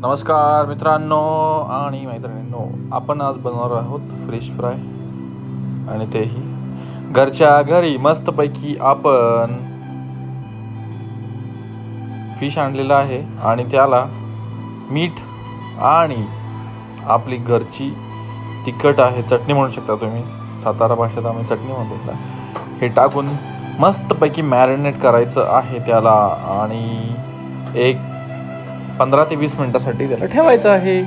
नमस्कार मित्रांनो आणि मैत्रिणींनो, आपण आज बनवणार आहोत फिश फ्राय आणि तेही घरच्या घरी। मस्तपैकी आपण फिश आणलेला आहे आणि त्याला मीठ आणि आपली घरची तिखट आहे, चटणी म्हणू शकता तुम्ही, सातारा भाषेत आम्ही चटणी म्हणतो, हे टाकून मस्तपैकी मॅरिनेट करायचं आहे त्याला आणि एक 15 ते 20 मिनिटांसाठी त्याला ठेवायचं आहे।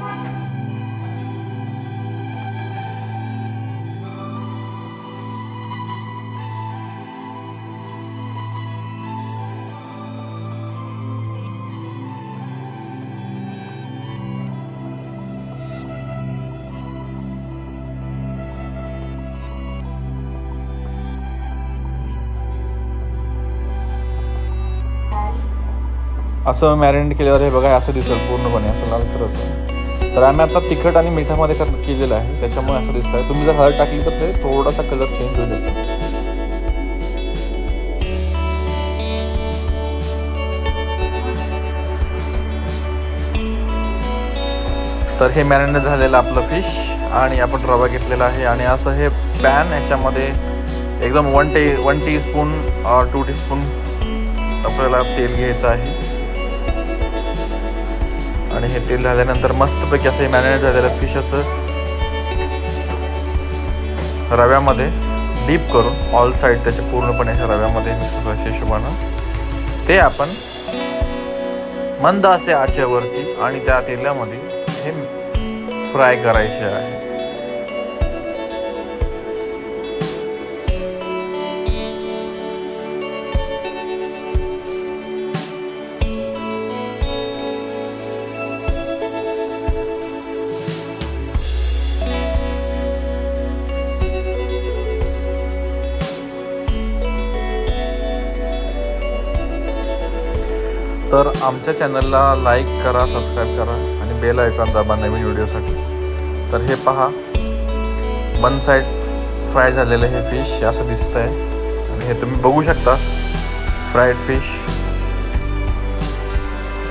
असं मॅरिनेट केल्यावर हे बघा असं दिसेल, पूर्णपणे असं लालसर होतं। तर आम्ही आता तिखट आणि मिठामध्ये केलेलं आहे, त्याच्यामुळे असं दिसत आहे। तुम्ही जर हळद टाकली तर ते थोडासा कलर चेंज होईल याचा। तर हे मॅरिनेट झालेलं आपलं फिश आणि आपण रवा घेतलेला आहे आणि असं हे पॅन, याच्यामध्ये एकदम 1 टीस्पून और 2 टीस्पून आपल्याला तेल घ्यायचं आहे आणि हे तेल झाल्यानंतर मस्तपैकी असं मॅरिनेट झालेलं फिशचं रव्यामध्ये डीप करून ऑल साईड त्याचे पूर्णपणे रव्यामध्ये हिशोबानं ते आपण मंद असे आचेवरती आणि त्या तेलामध्ये हे फ्राय करायचे आहे। तर आमच्या चॅनलला लाईक करा, सबस्क्राईब करा आणि बेल आयकॉन दाबा नवीन व्हिडिओसाठी। तर हे पहा, वन साईड फ्राय झालेलं हे फिश असं दिसतं आहे आणि हे तुम्ही बघू शकता फ्राईड फिश।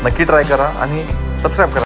नक्की ट्राय करा आणि सबस्क्राईब करा।